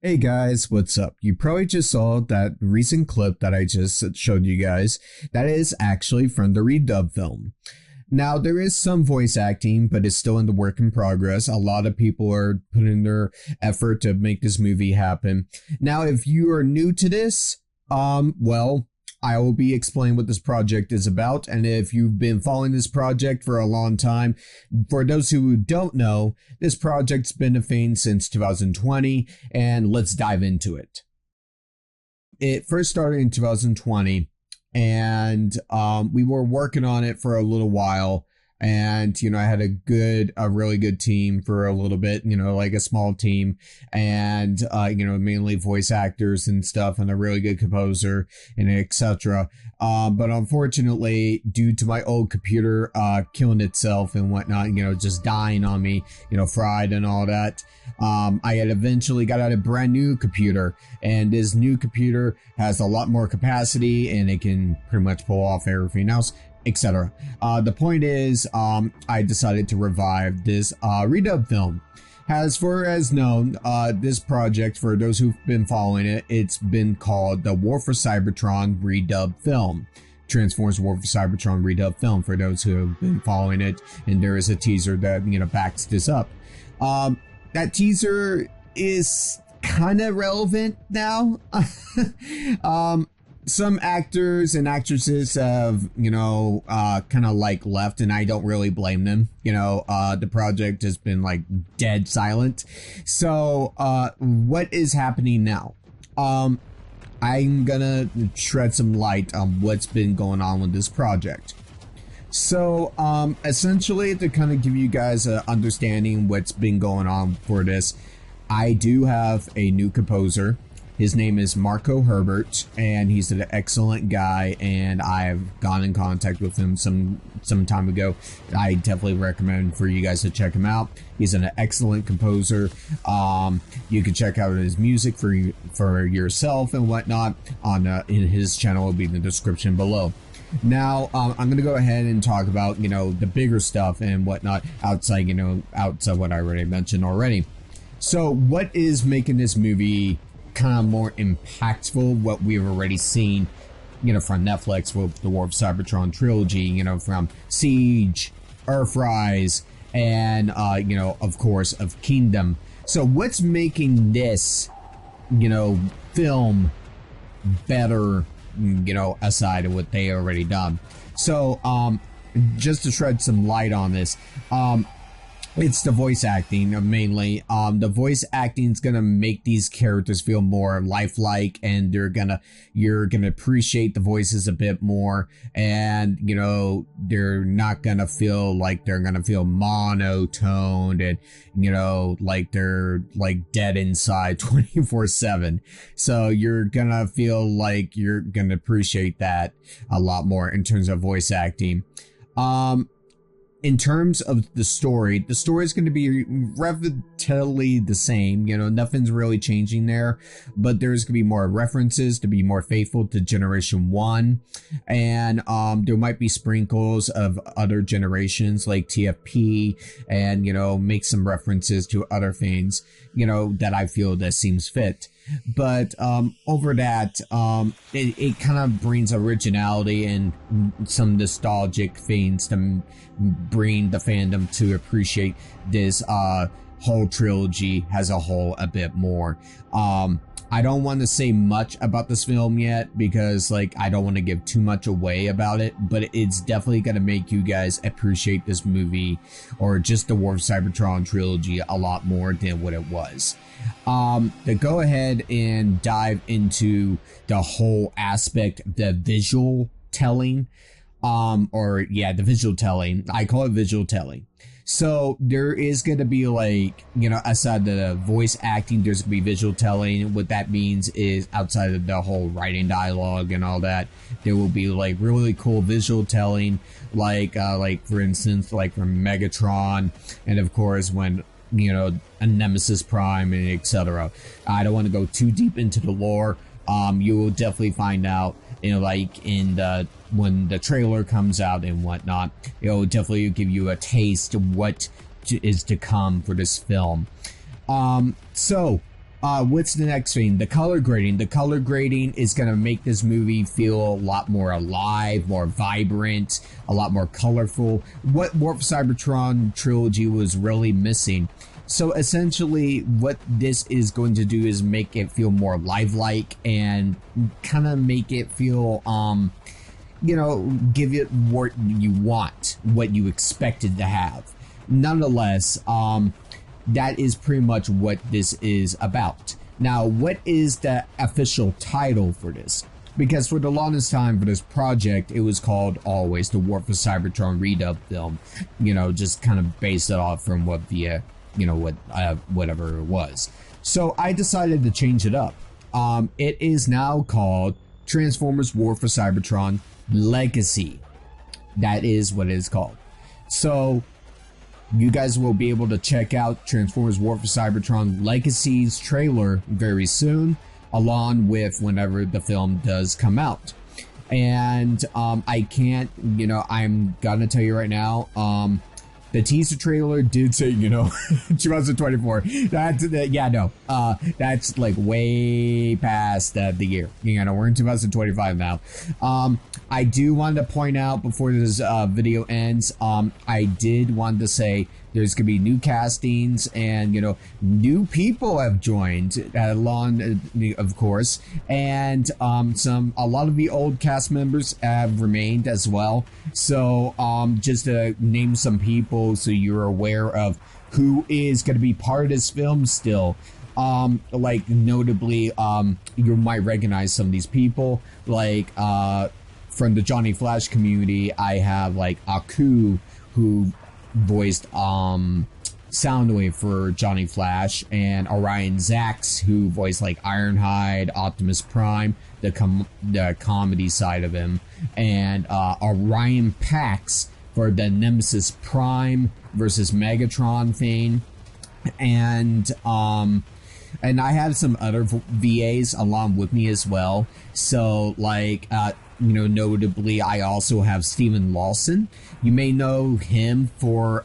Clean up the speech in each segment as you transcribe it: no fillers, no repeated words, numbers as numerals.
Hey guys, what's up? You probably just saw that recent clip that I just showed you guys. That is actually from the redub film. Now, there is some voice acting, but it's still in the work in progress. A lot of people are putting their effort to make this movie happen. Now, if you are new to this, well, I will be explaining what this project is about. And if you've been following this project for a long time, for those who don't know, this project's been a thing since 2020, and let's dive into it. It first started in 2020, and we were working on it for a little while. And, I had a really good team for a little bit, like a small team and, mainly voice actors and stuff and a really good composer and etc. But unfortunately, due to my old computer, killing itself and whatnot, just dying on me, fried and all that, I had eventually got out a brand new computer, and this new computer has a lot more capacity and it can pretty much pull off everything else, etc. The point is, I decided to revive this redub film. As far as known, this project, for those who've been following it, it's been called the War for Cybertron redub film. Transformers War for Cybertron redub film, for those who have been following it, and there is a teaser that, backs this up. That teaser is kind of relevant now. Some actors and actresses have, kind of like left, and I don't really blame them. The project has been like dead silent. So, what is happening now? I'm gonna shed some light on what's been going on with this project. So, essentially, to kind of give you guys an understanding what's been going on for this, I do have a new composer. His name is Marco Herbert, and he's an excellent guy, and I've gone in contact with him some time ago. I definitely recommend for you guys to check him out. He's an excellent composer. You can check out his music for yourself and whatnot on in his channel. Will be in the description below. Now, I'm going to go ahead and talk about, the bigger stuff and whatnot outside what I already mentioned already. So what is making this movie kind of more impactful, what we've already seen, from Netflix with the War of Cybertron trilogy, from Siege, Earthrise, and, of course, of Kingdom. So what's making this, film better, aside of what they already done? So, just to shed some light on this, it's the voice acting mainly. The voice acting is gonna make these characters feel more lifelike, and you're gonna appreciate the voices a bit more, and they're not gonna feel like they're gonna feel monotoned and like they're like dead inside 24/7. So you're gonna feel like you're gonna appreciate that a lot more in terms of voice acting. In terms of the story is going to be relatively the same. Nothing's really changing there, but there's going to be more references to be more faithful to Generation 1. And there might be sprinkles of other generations like TFP and, make some references to other things, that I feel that seems fit. But over that, it kind of brings originality and some nostalgic things to bring the fandom to appreciate this whole trilogy as a whole a bit more. I don't want to say much about this film yet because I don't want to give too much away about it, but it's definitely going to make you guys appreciate this movie or just the War of Cybertron trilogy a lot more than what it was. To go ahead and dive into the whole aspect, the visual telling, the visual telling. I call it visual telling. So there is going to be aside the voice acting, there's going to be visual telling. What that means is outside of the whole writing dialogue and all that, there will be really cool visual telling, like for instance, from Megatron, and of course when a Nemesis Prime and etc. I don't want to go too deep into the lore. You will definitely find out, when the trailer comes out and whatnot. It'll definitely give you a taste of what is to come for this film. So What's the next thing? The color grading. The color grading is going to make this movie feel a lot more alive, more vibrant, a lot more colorful. What War for Cybertron trilogy was really missing. So essentially what this is going to do is make it feel more lifelike and kind of make it feel, you know, give it what you want, what you expected to have. Nonetheless, that is pretty much what this is about. Now, what is the official title for this? Because for the longest time for this project, it was called always the War for Cybertron redub film. You know, just kind of based it off from what the, you know, what whatever it was. So I decided to change it up. It is now called Transformers War for Cybertron Legacy. That is what it is called. So you guys will be able to check out Transformers War for Cybertron Legacy's trailer very soon, along with whenever the film does come out. And I can't, you know, I'm gonna tell you right now, the teaser trailer did say, you know, 2024. That's yeah, no, that's like way past the year. You know, we're in 2025 now. I do want to point out before this video ends, I did want to say there's gonna be new castings and, you know, new people have joined along, of course, and a lot of the old cast members have remained as well. So just to name some people so you're aware of who is going to be part of this film still. Like notably, you might recognize some of these people, like from the Johnny Flash community. I have like Aku, who voiced Soundwave for Johnny Flash, and Orion Zax, who voiced like Ironhide, Optimus Prime, the comedy side of him, and Orion Pax for the Nemesis Prime versus Megatron thing, and I have some other VAs along with me as well. So like you know, notably I also have Steven Lawson. You may know him for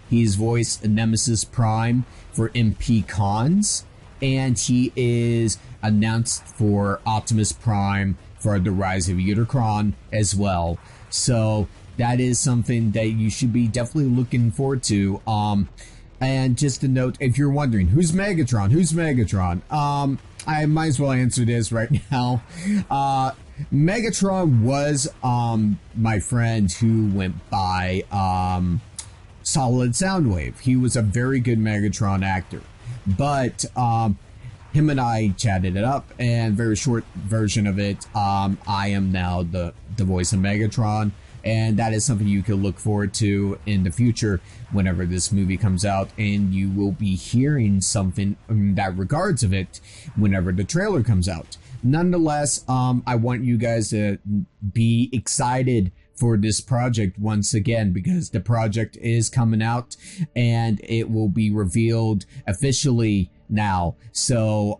he's voiced Nemesis Prime for MP Cons, and he is announced for Optimus Prime for The Rise of Unicron as well. So that is something that you should be definitely looking forward to. And just a note, if you're wondering, who's Megatron? Who's Megatron? I might as well answer this right now. Megatron was my friend who went by Solid Soundwave. He was a very good Megatron actor, but him and I chatted it up, and very short version of it, I am now the voice of Megatron, and that is something you can look forward to in the future whenever this movie comes out, and you will be hearing something in that regards of it whenever the trailer comes out. Nonetheless, I want you guys to be excited for this project once again, because the project is coming out and it will be revealed officially now. So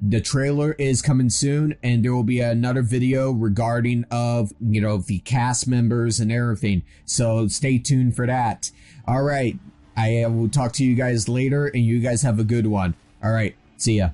the trailer is coming soon, and there will be another video regarding of, you know, the cast members and everything, so stay tuned for that. All right, I will talk to you guys later, and you guys have a good one. All right, see ya.